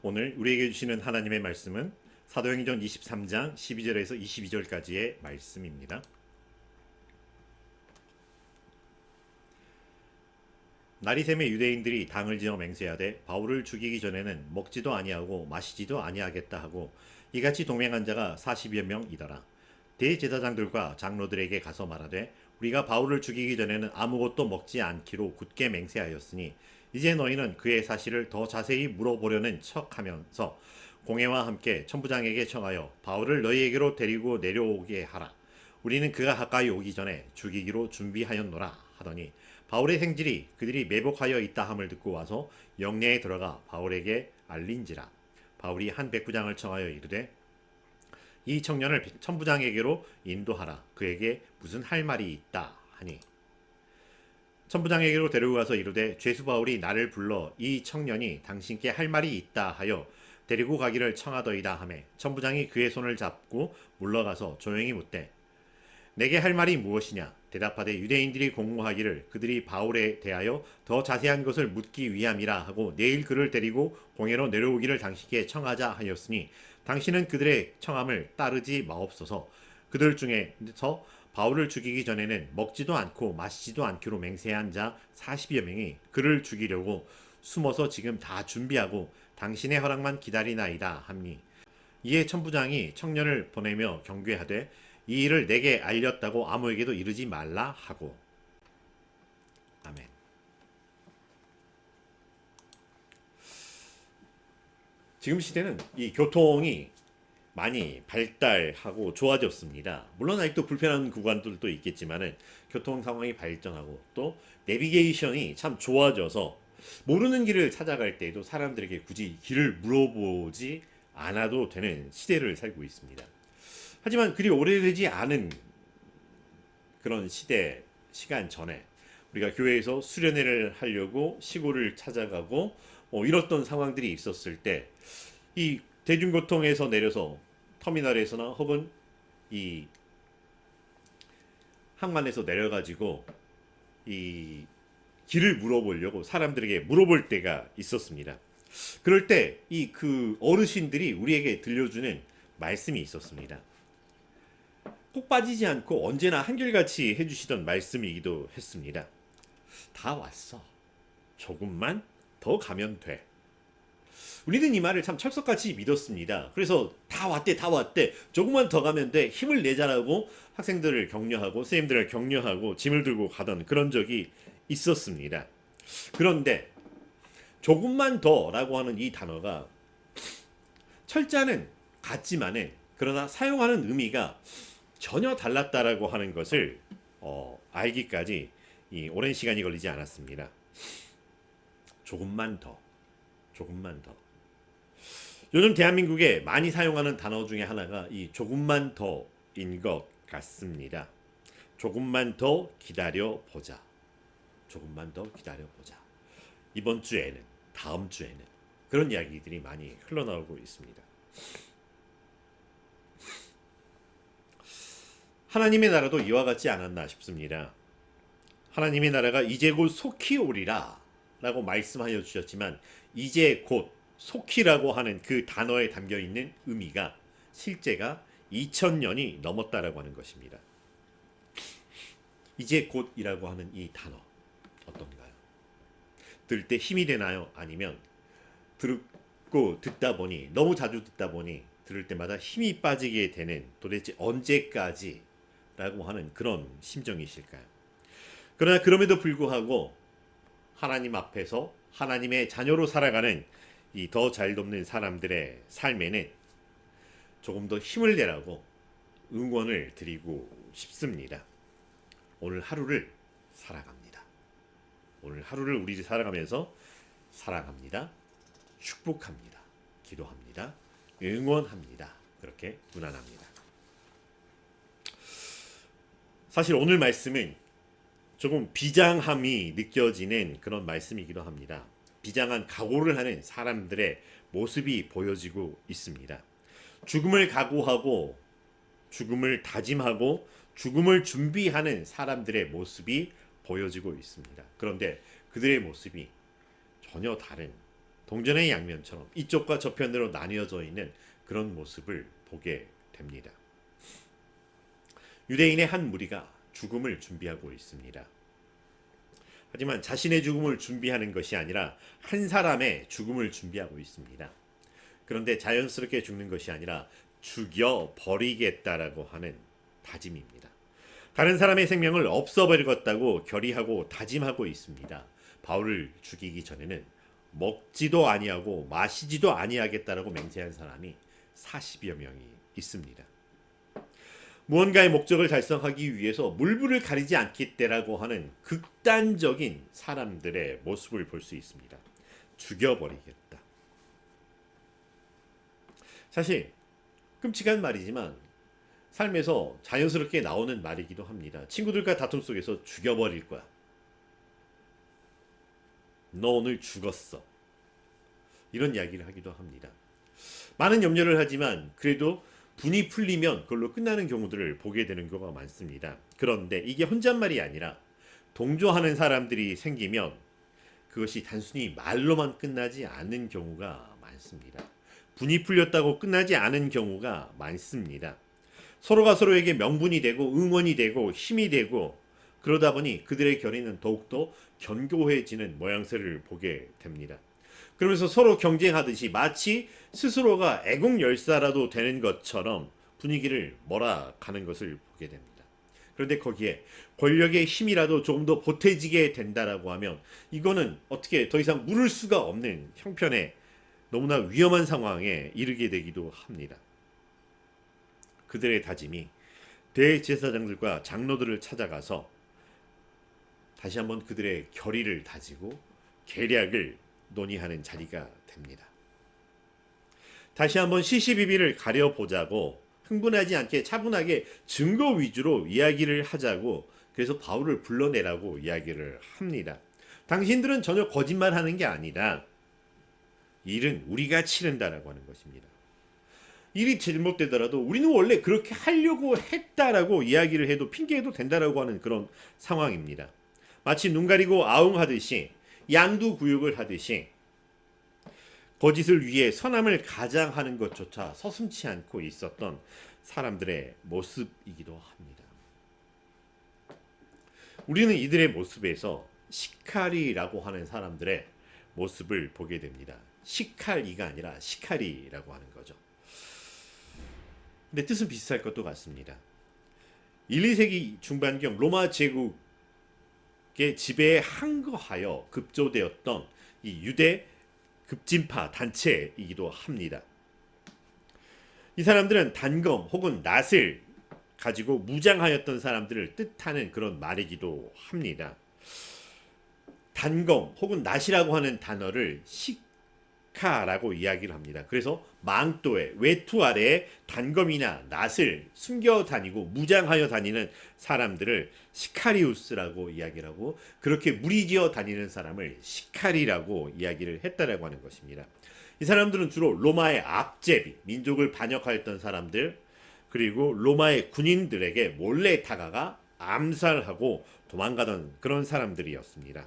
오늘 우리에게 주시는 하나님의 말씀은 사도행전 23장 12절에서 22절까지의 말씀입니다. 날이 새매 유대인들이 당을 지어 맹세하되 바울을 죽이기 전에는 먹지도 아니하고 마시지도 아니하겠다 하고 이같이 동맹한 자가 40여 명이더라. 대제사장들과 장로들에게 가서 말하되 우리가 바울을 죽이기 전에는 아무것도 먹지 않기로 굳게 맹세하였으니 이제 너희는 그의 사실을 더 자세히 물어보려는 척하면서 공회와 함께 천부장에게 청하여 바울을 너희에게로 데리고 내려오게 하라. 우리는 그가 가까이 오기 전에 죽이기로 준비하였노라 하더니 바울의 생질이 그들이 매복하여 있다 함을 듣고 와서 영내에 들어가 바울에게 알린지라. 바울이 한 백부장을 청하여 이르되 이 청년을 천부장에게로 인도하라. 그에게 무슨 할 말이 있다 하니 천부장에게로 데리고 가서 이르되 죄수 바울이 나를 불러 이 청년이 당신께 할 말이 있다 하여 데리고 가기를 청하더이다 하매 천부장이 그의 손을 잡고 물러가서 조용히 묻되 내게 할 말이 무엇이냐. 대답하되 유대인들이 공모하기를 그들이 바울에 대하여 더 자세한 것을 묻기 위함이라 하고 내일 그를 데리고 공회로 내려오기를 당신께 청하자 하였으니 당신은 그들의 청함을 따르지 마옵소서. 그들 중에서 바울을 죽이기 전에는 먹지도 않고 마시지도 않기로 맹세한 자 40여 명이 그를 죽이려고 숨어서 지금 다 준비하고 당신의 허락만 기다리나이다 하니 이에 천부장이 청년을 보내며 경계하되 이 일을 내게 알렸다고 아무에게도 이르지 말라 하고. 아멘. 지금 시대는 이 교통이 많이 발달하고 좋아졌습니다. 물론 아직도 불편한 구간들도 있겠지만은 교통 상황이 발전하고 또 내비게이션이 참 좋아져서 모르는 길을 찾아갈 때에도 사람들에게 굳이 길을 물어보지 않아도 되는 시대를 살고 있습니다. 하지만 그리 오래되지 않은 그런 시간 전에 우리가 교회에서 수련회를 하려고 시골을 찾아가고 이렇던 상황들이 있었을 때 이 대중교통에서 내려서 터미널에서나 혹은 이 항만에서 내려가지고 이 길을 물어보려고 사람들에게 물어볼 때가 있었습니다. 그럴 때 이 그 어르신들이 우리에게 들려주는 말씀이 있었습니다. 꼭 빠지지 않고 언제나 한결같이 해주시던 말씀이기도 했습니다. 다 왔어. 조금만 더 가면 돼. 우리는 이 말을 참 철석같이 믿었습니다. 그래서 다 왔대, 다 왔대. 조금만 더 가면 돼. 힘을 내자라고 학생들을 격려하고 선생님들을 격려하고 짐을 들고 가던 그런 적이 있었습니다. 그런데 조금만 더라고 하는 이 단어가 철자는 같지만은 그러나 사용하는 의미가 전혀 달랐다라고 하는 것을 알기까지 오랜 시간이 걸리지 않았습니다. 조금만 더, 조금만 더. 요즘 대한민국에 많이 사용하는 단어 중에 하나가 이 조금만 더인 것 같습니다. 조금만 더 기다려 보자. 조금만 더 기다려 보자. 이번 주에는, 다음 주에는 그런 이야기들이 많이 흘러나오고 있습니다. 하나님의 나라도 이와 같지 않았나 싶습니다. 하나님의 나라가 이제 곧 속히 오리라 라고 말씀하여 주셨지만 이제 곧 속히라고 하는 그 단어에 담겨있는 의미가 실제가 2000년이 넘었다라고 하는 것입니다. 이제 곧이라고 하는 이 단어 어떤가요? 들을 때 힘이 되나요? 아니면 듣고 듣다 보니 너무 자주 듣다 보니 들을 때마다 힘이 빠지게 되는 도대체 언제까지 라고 하는 그런 심정이실까요? 그러나 그럼에도 불구하고 하나님 앞에서 하나님의 자녀로 살아가는 이 더 잘 돕는 사람들의 삶에는 조금 더 힘을 내라고 응원을 드리고 싶습니다. 오늘 하루를 살아갑니다. 오늘 하루를 우리 살아가면서 사랑합니다. 축복합니다. 기도합니다. 응원합니다. 그렇게 문안합니다. 사실 오늘 말씀은 조금 비장함이 느껴지는 그런 말씀이기도 합니다. 비장한 각오를 하는 사람들의 모습이 보여지고 있습니다. 죽음을 각오하고 죽음을 다짐하고 죽음을 준비하는 사람들의 모습이 보여지고 있습니다. 그런데 그들의 모습이 전혀 다른 동전의 양면처럼 이쪽과 저편으로 나뉘어져 있는 그런 모습을 보게 됩니다. 유대인의 한 무리가 죽음을 준비하고 있습니다. 하지만 자신의 죽음을 준비하는 것이 아니라 한 사람의 죽음을 준비하고 있습니다. 그런데 자연스럽게 죽는 것이 아니라 죽여버리겠다라고 하는 다짐입니다. 다른 사람의 생명을 없애버리겠다고 결의하고 다짐하고 있습니다. 바울을 죽이기 전에는 먹지도 아니하고 마시지도 아니하겠다라고 맹세한 사람이 40여 명이 있습니다. 무언가의 목적을 달성하기 위해서 물불을 가리지 않겠다라고 하는 극단적인 사람들의 모습을 볼 수 있습니다. 죽여버리겠다. 사실 끔찍한 말이지만 삶에서 자연스럽게 나오는 말이기도 합니다. 친구들과 다툼 속에서 죽여버릴 거야. 너 오늘 죽었어. 이런 이야기를 하기도 합니다. 많은 염려를 하지만 그래도 분이 풀리면 그걸로 끝나는 경우들을 보게 되는 경우가 많습니다. 그런데 이게 혼잣말이 아니라 동조하는 사람들이 생기면 그것이 단순히 말로만 끝나지 않는 경우가 많습니다. 분이 풀렸다고 끝나지 않은 경우가 많습니다. 서로가 서로에게 명분이 되고 응원이 되고 힘이 되고 그러다 보니 그들의 결의는 더욱더 견고해지는 모양새를 보게 됩니다. 그러면서 서로 경쟁하듯이 마치 스스로가 애국열사라도 되는 것처럼 분위기를 몰아가는 것을 보게 됩니다. 그런데 거기에 권력의 힘이라도 조금 더 보태지게 된다라고 하면 이거는 어떻게 더 이상 물을 수가 없는 형편의 너무나 위험한 상황에 이르게 되기도 합니다. 그들의 다짐이 대제사장들과 장로들을 찾아가서 다시 한번 그들의 결의를 다지고 계략을 논의하는 자리가 됩니다. 다시 한번 시시비비를 가려보자고 흥분하지 않게 차분하게 증거 위주로 이야기를 하자고 그래서 바울을 불러내라고 이야기를 합니다. 당신들은 전혀 거짓말하는 게 아니다. 일은 우리가 치른다라고 하는 것입니다. 일이 잘못되더라도 우리는 원래 그렇게 하려고 했다라고 이야기를 해도 핑계해도 된다라고 하는 그런 상황입니다. 마치 눈 가리고 아웅하듯이 양두구육을 하듯이 거짓을 위해 선함을 가장하는 것조차 서슴지 않고 있었던 사람들의 모습이기도 합니다. 우리는 이들의 모습에서 시카리라고 하는 사람들의 모습을 보게 됩니다. 시칼이가 아니라 시카리라고 하는 거죠. 근데 뜻은 비슷할 것도 같습니다. 1, 2세기 중반경 로마 제국의 지배에 항거하여 급조되었던 이 유대 급진파 단체이기도 합니다. 이 사람들은 단검 혹은 낫을 가지고 무장하였던 사람들을 뜻하는 그런 말이기도 합니다. 단검 혹은 낫이라고 하는 단어를 시카라고 이야기를 합니다. 그래서 망토에 외투 아래에 단검이나 낫을 숨겨 다니고 무장하여 다니는 사람들을 시카리우스라고 이야기를 하고 그렇게 무리지어 다니는 사람을 시카리라고 이야기를 했다라고 하는 것입니다. 이 사람들은 주로 로마의 앞제비, 민족을 반역하였던 사람들 그리고 로마의 군인들에게 몰래 다가가 암살하고 도망가던 그런 사람들이었습니다.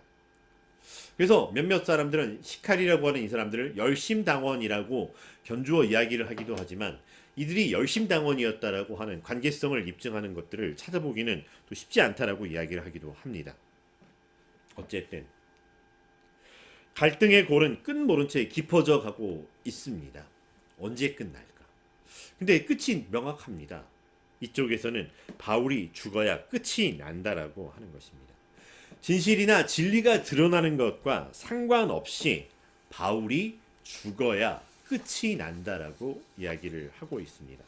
그래서 몇몇 사람들은 시칼이라고 하는 이 사람들을 열심당원이라고 견주어 이야기를 하기도 하지만 이들이 열심당원이었다라고 하는 관계성을 입증하는 것들을 찾아보기는 또 쉽지 않다라고 이야기를 하기도 합니다. 어쨌든 갈등의 골은 끝 모른 채 깊어져 가고 있습니다. 언제 끝날까? 근데 끝이 명확합니다. 이쪽에서는 바울이 죽어야 끝이 난다라고 하는 것입니다. 진실이나 진리가 드러나는 것과 상관없이 바울이 죽어야 끝이 난다라고 이야기를 하고 있습니다.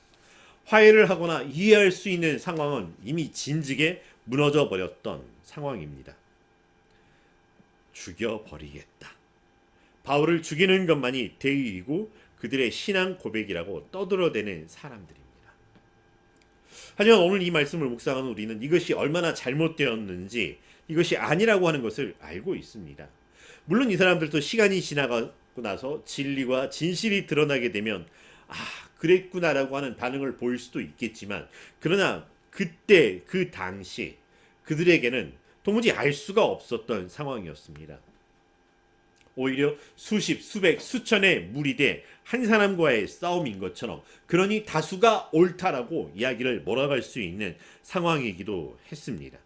화해를 하거나 이해할 수 있는 상황은 이미 진즉에 무너져 버렸던 상황입니다. 죽여버리겠다. 바울을 죽이는 것만이 대의이고 그들의 신앙 고백이라고 떠들어대는 사람들입니다. 하지만 오늘 이 말씀을 묵상하는 우리는 이것이 얼마나 잘못되었는지 이것이 아니라고 하는 것을 알고 있습니다. 물론 이 사람들도 시간이 지나가고 나서 진리와 진실이 드러나게 되면 그랬구나라고 하는 반응을 보일 수도 있겠지만 그러나 그때 그 당시 그들에게는 도무지 알 수가 없었던 상황이었습니다. 오히려 수십, 수백, 수천의 무리대 한 사람과의 싸움인 것처럼, 그러니 다수가 옳다라고 이야기를 몰아갈 수 있는 상황이기도 했습니다.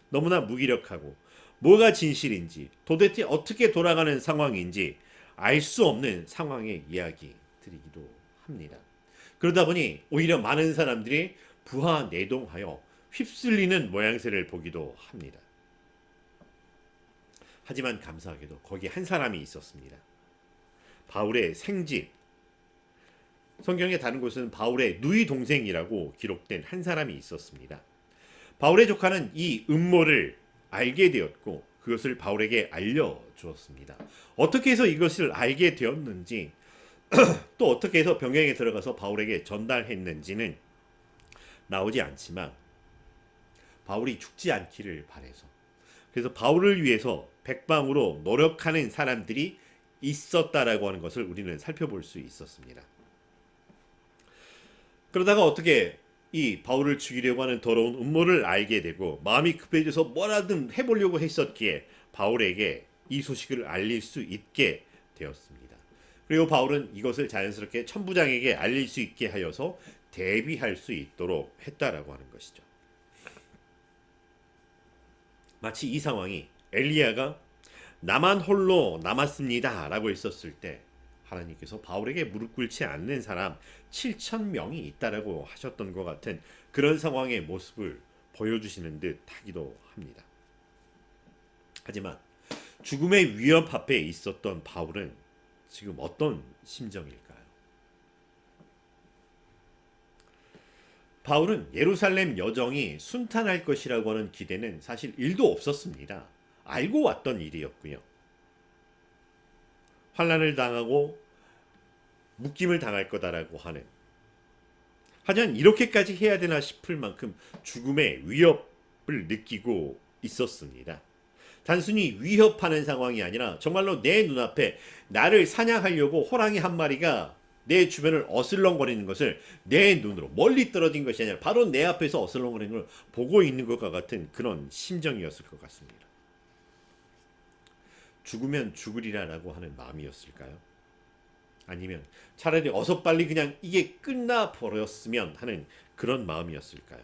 너무나 무기력하고 뭐가 진실인지, 도대체 어떻게 돌아가는 상황인지 알 수 없는 상황의 이야기들이기도 합니다. 그러다 보니 오히려 많은 사람들이 부하내동하여 휩쓸리는 모양새를 보기도 합니다. 하지만 감사하게도 거기 한 사람이 있었습니다. 바울의 생집, 성경의 다른 곳은 바울의 누이 동생이라고 기록된 한 사람이 있었습니다. 바울의 조카는 이 음모를 알게 되었고 그것을 바울에게 알려주었습니다. 어떻게 해서 이것을 알게 되었는지, 또 어떻게 해서 병영에 들어가서 바울에게 전달했는지는 나오지 않지만, 바울이 죽지 않기를 바라서, 그래서 바울을 위해서 백방으로 노력하는 사람들이 있었다라고 하는 것을 우리는 살펴볼 수 있었습니다. 그러다가 어떻게 이 바울을 죽이려고 하는 더러운 음모를 알게 되고 마음이 급해져서 뭐라든 해보려고 했었기에 바울에게 이 소식을 알릴 수 있게 되었습니다. 그리고 바울은 이것을 자연스럽게 천부장에게 알릴 수 있게 하여서 대비할 수 있도록 했다라고 하는 것이죠. 마치 이 상황이 엘리야가 나만 홀로 남았습니다 라고 했었을 때 하나님께서 바울에게 무릎 꿇지 않는 사람 7,000명이 있다라고 하셨던 것 같은 그런 상황의 모습을 보여주시는 듯 하기도 합니다. 하지만 죽음의 위협 앞에 있었던 바울은 지금 어떤 심정일까요? 바울은 예루살렘 여정이 순탄할 것이라고 하는 기대는 사실 1도 없었습니다. 알고 왔던 일이었고요. 환난을 당하고 묶임을 당할 거다라고 하는, 하지만 이렇게까지 해야 되나 싶을 만큼 죽음의 위협을 느끼고 있었습니다. 단순히 위협하는 상황이 아니라 정말로 내 눈앞에 나를 사냥하려고 호랑이 한 마리가 내 주변을 어슬렁거리는 것을 내 눈으로, 멀리 떨어진 것이 아니라 바로 내 앞에서 어슬렁거리는 걸 보고 있는 것과 같은 그런 심정이었을 것 같습니다. 죽으면 죽으리라라고 하는 마음이었을까요? 아니면 차라리 어서 빨리 그냥 이게 끝나버렸으면 하는 그런 마음이었을까요?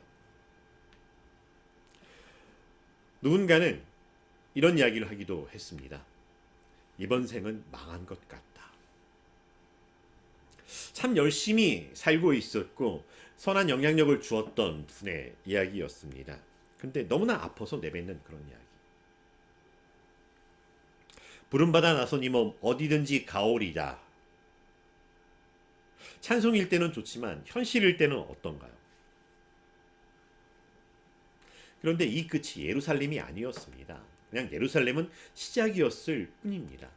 누군가는 이런 이야기를 하기도 했습니다. 이번 생은 망한 것 같다. 참 열심히 살고 있었고 선한 영향력을 주었던 분의 이야기였습니다. 근데 너무나 아파서 내뱉는 그런 이야기. 부름받아 나서니 뭐 어디든지 가오리다. 찬송일 때는 좋지만 현실일 때는 어떤가요? 그런데 이 끝이 예루살렘이 아니었습니다. 그냥 예루살렘은 시작이었을 뿐입니다.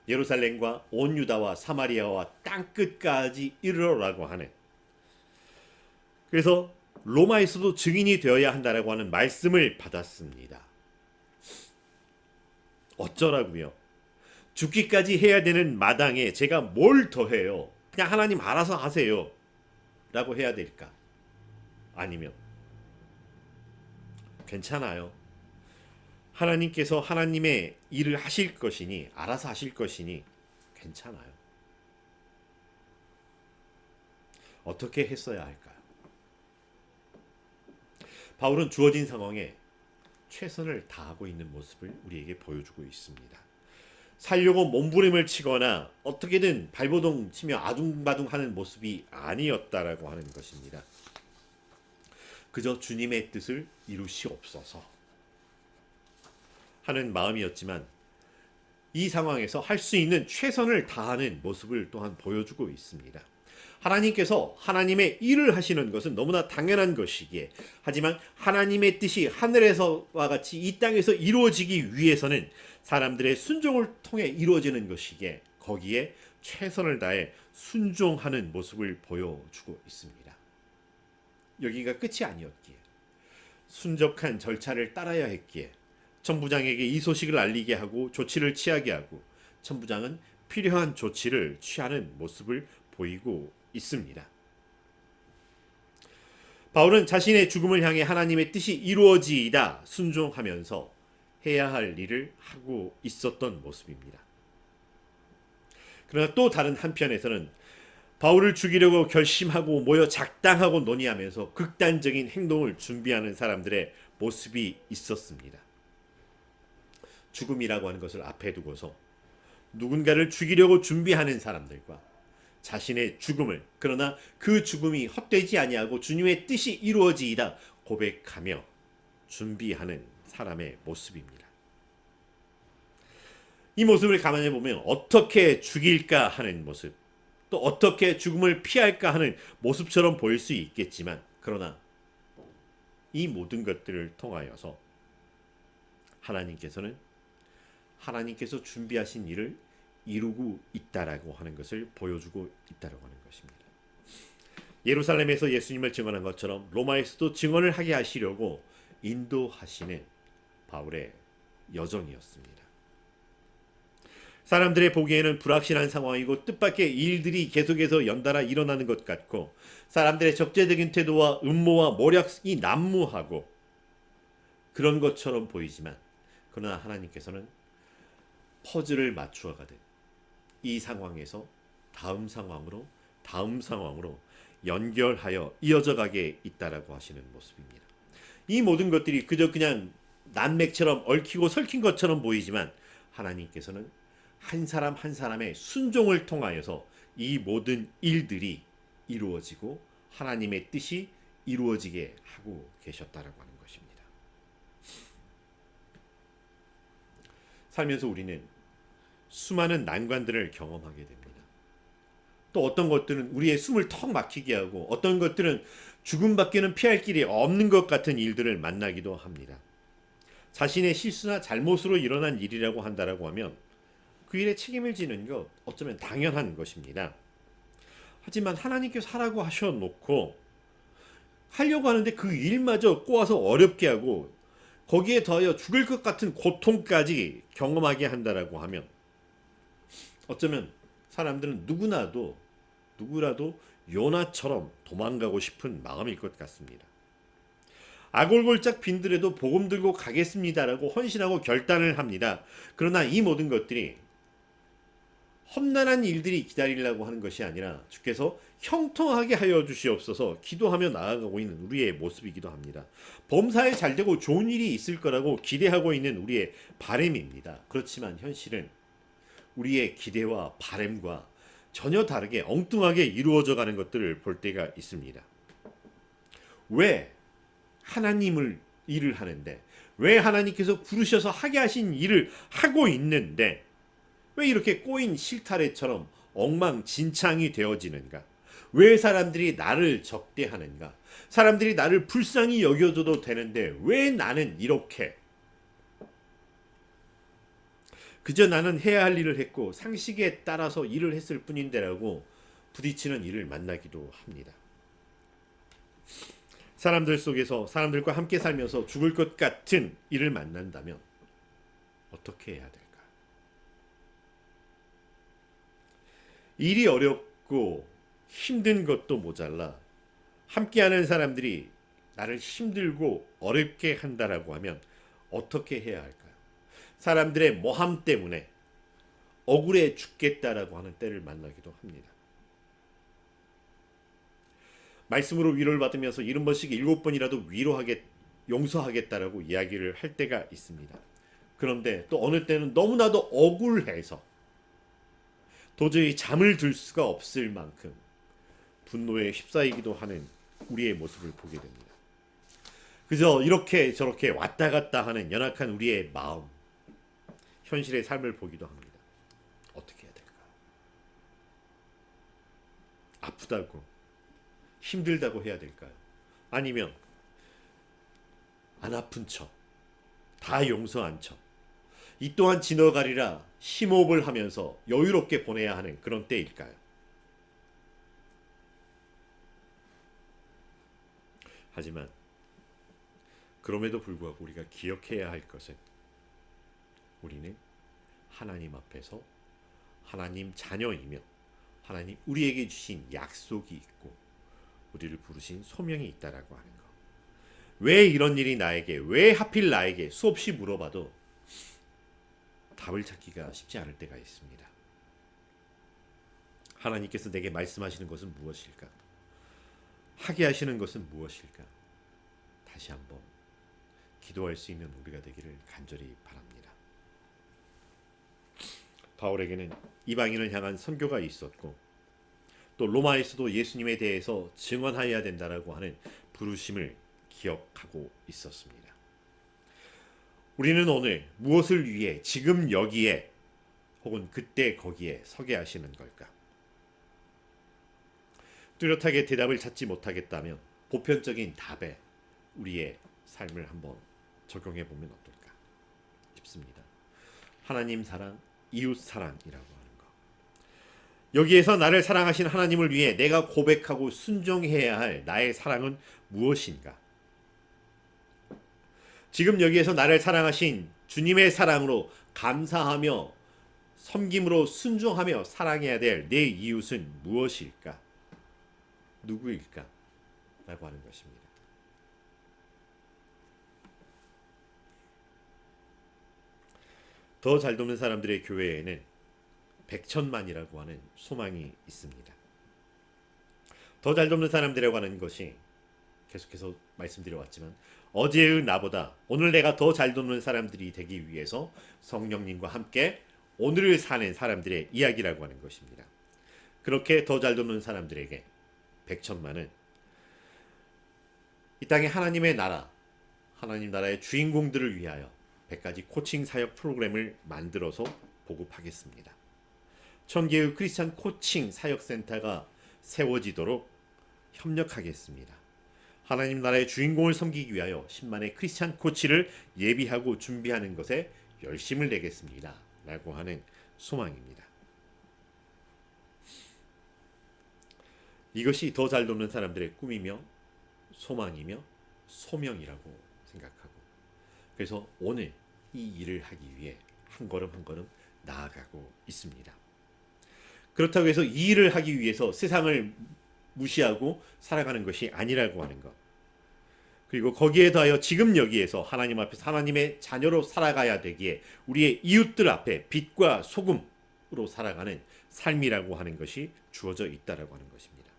예루살렘과 온 유다와 사마리아와 땅끝까지 이르러라고 하는, 그래서 로마에서도 증인이 되어야 한다라고 하는 말씀을 받았습니다. 어쩌라고요? 죽기까지 해야 되는 마당에 제가 뭘 더해요? 그냥 하나님 알아서 하세요 라고 해야 될까? 아니면 괜찮아요, 하나님께서 하나님의 일을 하실 것이니, 알아서 하실 것이니 괜찮아요. 어떻게 했어야 할까요? 바울은 주어진 상황에 최선을 다하고 있는 모습을 우리에게 보여주고 있습니다. 살려고 몸부림을 치거나 어떻게든 발버둥 치며 아둥바둥하는 모습이 아니었다라고 하는 것입니다. 그저 주님의 뜻을 이루시옵소서 하는 마음이었지만 이 상황에서 할 수 있는 최선을 다하는 모습을 또한 보여주고 있습니다. 하나님께서 하나님의 일을 하시는 것은 너무나 당연한 것이기에, 하지만 하나님의 뜻이 하늘에서와 같이 이 땅에서 이루어지기 위해서는 사람들의 순종을 통해 이루어지는 것이기에 거기에 최선을 다해 순종하는 모습을 보여주고 있습니다. 여기가 끝이 아니었기에, 순적한 절차를 따라야 했기에 천부장에게 이 소식을 알리게 하고 조치를 취하게 하고, 천부장은 필요한 조치를 취하는 모습을 보이고 있습니다. 바울은 자신의 죽음을 향해 하나님의 뜻이 이루어지이다 순종하면서 해야 할 일을 하고 있었던 모습입니다. 그러나 또 다른 한편에서는 바울을 죽이려고 결심하고 모여 작당하고 논의하면서 극단적인 행동을 준비하는 사람들의 모습이 있었습니다. 죽음이라고 하는 것을 앞에 두고서 누군가를 죽이려고 준비하는 사람들과 자신의 죽음을, 그러나 그 죽음이 헛되지 아니하고 주님의 뜻이 이루어지이다 고백하며 준비하는 사람의 모습입니다. 이 모습을 감안해 보면 어떻게 죽일까 하는 모습, 또 어떻게 죽음을 피할까 하는 모습처럼 보일 수 있겠지만, 그러나 이 모든 것들을 통하여서 하나님께서 준비하신 일을 이루고 있다라고 하는 것을 보여주고 있다라고 하는 것입니다. 예루살렘에서 예수님을 증언한 것처럼 로마에서도 증언을 하게 하시려고 인도하시는 바울의 여정이었습니다. 사람들의 보기에는 불확실한 상황이고 뜻밖의 일들이 계속해서 연달아 일어나는 것 같고, 사람들의 적재적인 태도와 음모와 모략이 난무하고 그런 것처럼 보이지만, 그러나 하나님께서는 퍼즐을 맞추어 가듯 이 상황에서 다음 상황으로 연결하여 이어져 가게 있다라고 하시는 모습입니다. 이 모든 것들이 그저 그냥 난맥처럼 얽히고 설킨 것처럼 보이지만, 하나님께서는 한 사람 한 사람의 순종을 통하여서 이 모든 일들이 이루어지고 하나님의 뜻이 이루어지게 하고 계셨다라고 하는 것입니다. 살면서 우리는 수많은 난관들을 경험하게 됩니다. 또 어떤 것들은 우리의 숨을 턱 막히게 하고, 어떤 것들은 죽음밖에는 피할 길이 없는 것 같은 일들을 만나기도 합니다. 자신의 실수나 잘못으로 일어난 일이라고 한다라고 하면 그 일에 책임을 지는 것 어쩌면 당연한 것입니다. 하지만 하나님께서 하라고 하셔놓고 하려고 하는데 그 일마저 꼬아서 어렵게 하고 거기에 더하여 죽을 것 같은 고통까지 경험하게 한다라고 하면, 어쩌면 사람들은 누구라도 요나처럼 도망가고 싶은 마음일 것 같습니다. 아골골짝 빈들에도 복음 들고 가겠습니다라고 헌신하고 결단을 합니다. 그러나 이 모든 것들이 험난한 일들이 기다리려고 하는 것이 아니라 주께서 형통하게 하여 주시옵소서 기도하며 나아가고 있는 우리의 모습이기도 합니다. 범사에 잘되고 좋은 일이 있을 거라고 기대하고 있는 우리의 바람입니다. 그렇지만 현실은 우리의 기대와 바람과 전혀 다르게 엉뚱하게 이루어져 가는 것들을 볼 때가 있습니다. 왜 하나님을 일을 하는데, 왜 하나님께서 부르셔서 하게 하신 일을 하고 있는데 왜 이렇게 꼬인 실타래처럼 엉망진창이 되어지는가? 왜 사람들이 나를 적대하는가? 사람들이 나를 불쌍히 여겨줘도 되는데 왜 나는 이렇게? 그저 나는 해야 할 일을 했고 상식에 따라서 일을 했을 뿐인데라고 부딪히는 일을 만나기도 합니다. 사람들 속에서 사람들과 함께 살면서 죽을 것 같은 일을 만난다면 어떻게 해야 될까? 일이 어렵고 힘든 것도 모자라 함께하는 사람들이 나를 힘들고 어렵게 한다라고 하면 어떻게 해야 할까요? 사람들의 모함 때문에 억울해 죽겠다라고 하는 때를 만나기도 합니다. 말씀으로 위로를 받으면서 70번씩 7번이라도 용서하겠다라고 이야기를 할 때가 있습니다. 그런데 또 어느 때는 너무나도 억울해서 도저히 잠을 들 수가 없을 만큼 분노에 휩싸이기도 하는 우리의 모습을 보게 됩니다. 그저 이렇게 저렇게 왔다 갔다 하는 연약한 우리의 마음, 현실의 삶을 보기도 합니다. 어떻게 해야 될까? 아프다고, 힘들다고 해야 될까요? 아니면 안 아픈 척, 다 용서한 척, 이 또한 지나가리라 심호흡을 하면서 여유롭게 보내야 하는 그런 때일까요? 하지만 그럼에도 불구하고 우리가 기억해야 할 것은, 우리는 하나님 앞에서 하나님 자녀이며 하나님 우리에게 주신 약속이 있고 우리를 부르신 소명이 있다라고 하는 것. 왜 이런 일이 나에게, 왜 하필 나에게 수없이 물어봐도 답을 찾기가 쉽지 않을 때가 있습니다. 하나님께서 내게 말씀하시는 것은 무엇일까? 하게 하시는 것은 무엇일까? 다시 한번 기도할 수 있는 우리가 되기를 간절히 바랍니다. 바울에게는 이방인을 향한 선교가 있었고 또 로마에서도 예수님에 대해서 증언하여야 된다라고 하는 부르심을 기억하고 있었습니다. 우리는 오늘 무엇을 위해 지금 여기에 혹은 그때 거기에 서게 하시는 걸까? 뚜렷하게 대답을 찾지 못하겠다면 보편적인 답에 우리의 삶을 한번 적용해 보면 어떨까 싶습니다. 하나님 사랑, 이웃 사랑이라고 하는 것. 여기에서 나를 사랑하신 하나님을 위해 내가 고백하고 순종해야 할 나의 사랑은 무엇인가? 지금 여기에서 나를 사랑하신 주님의 사랑으로 감사하며 섬김으로 순종하며 사랑해야 될 내 이웃은 무엇일까? 누구일까? 라고 하는 것입니다. 더 잘 돕는 사람들의 교회에는 백천만이라고 하는 소망이 있습니다. 더 잘 돕는 사람들이라고 하는 것이 계속해서 말씀드려왔지만 어제의 나보다 오늘 내가 더 잘 돕는 사람들이 되기 위해서 성령님과 함께 오늘을 사는 사람들의 이야기라고 하는 것입니다. 그렇게 더 잘 돕는 사람들에게 백천만은 이 땅의 하나님의 나라, 하나님 나라의 주인공들을 위하여 100가지 코칭 사역 프로그램을 만들어서 보급하겠습니다. 1000개의 크리스찬 코칭 사역센터가 세워지도록 협력하겠습니다. 하나님 나라의 주인공을 섬기기 위하여 10만의 크리스찬 코치를 예비하고 준비하는 것에 열심을 내겠습니다. 라고 하는 소망입니다. 이것이 더 잘 돕는 사람들의 꿈이며 소망이며 소명이라고 생각하고 그래서 오늘 이 일을 하기 위해 한 걸음 한 걸음 나아가고 있습니다. 그렇다고 해서 이 일을 하기 위해서 세상을 무시하고 살아가는 것이 아니라고 하는 것. 그리고 거기에 더하여 지금 여기에서 하나님 앞에서 하나님의 자녀로 살아가야 되기에 우리의 이웃들 앞에 빛과 소금으로 살아가는 삶이라고 하는 것이 주어져 있다라고 하는 것입니다.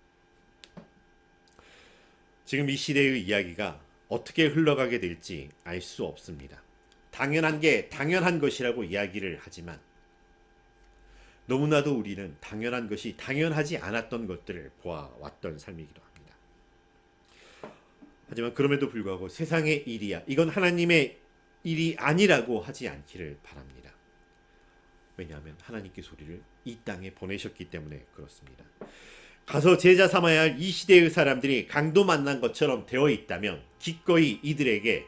지금 이 시대의 이야기가 어떻게 흘러가게 될지 알 수 없습니다. 당연한 게 당연한 것이라고 이야기를 하지만 너무나도 우리는 당연한 것이 당연하지 않았던 것들을 보아왔던 삶이기도 합니다. 하지만 그럼에도 불구하고 세상의 일이야, 이건 하나님의 일이 아니라고 하지 않기를 바랍니다. 왜냐하면 하나님께서 우리를 이 땅에 보내셨기 때문에 그렇습니다. 가서 제자 삼아야 할 이 시대의 사람들이 강도 만난 것처럼 되어 있다면 기꺼이 이들에게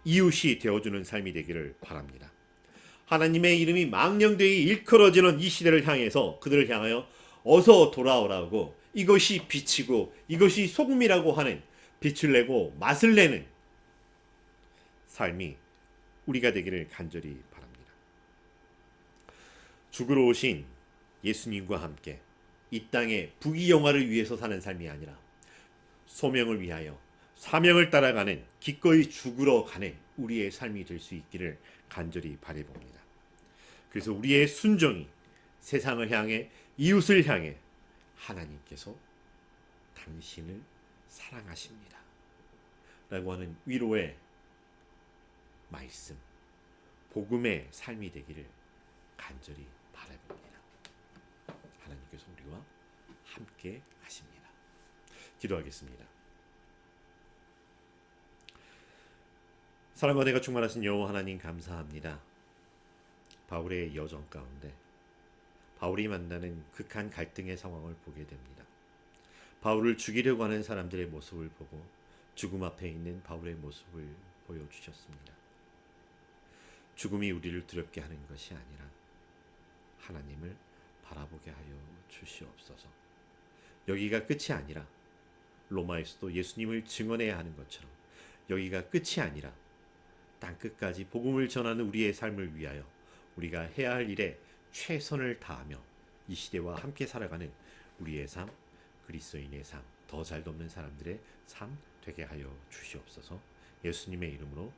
이웃이 되어주는 삶이 되기를 바랍니다. 하나님의 이름이 망령되이 일컬어지는 이 시대를 향해서 그들을 향하여 어서 돌아오라고 이것이 빛이고 이것이 소금이라고 하는 빛을 내고 맛을 내는 삶이 우리가 되기를 간절히 바랍니다. 죽으러 오신 예수님과 함께 이 땅의 부귀영화를 위해서 사는 삶이 아니라 소명을 위하여 사명을 따라가는 기꺼이 죽으러 가는 우리의 삶이 될 수 있기를 간절히 바라봅니다. 그래서 우리의 순종이 세상을 향해 이웃을 향해 하나님께서 당신을 사랑하십니다 라고 하는 위로의 말씀, 복음의 삶이 되기를 간절히 바라봅니다. 하나님께서 우리와 함께 하십니다. 기도하겠습니다. 사랑과 은혜가 충만하신 여호와 하나님 감사합니다. 바울의 여정 가운데 바울이 만나는 극한 갈등의 상황을 보게 됩니다. 바울을 죽이려고 하는 사람들의 모습을 보고 죽음 앞에 있는 바울의 모습을 보여주셨습니다. 죽음이 우리를 두렵게 하는 것이 아니라 하나님을 바라보게 하여 주시옵소서. 여기가 끝이 아니라 로마에서도 예수님을 증언해야 하는 것처럼 여기가 끝이 아니라 땅끝까지 복음을 전하는 우리의 삶을 위하여 우리가 해야 할 일에 최선을 다하며 이 시대와 함께 살아가는 우리의 삶, 그리스도인의 삶, 더 잘 돕는 사람들의 삶 되게 하여 주시옵소서. 예수님의 이름으로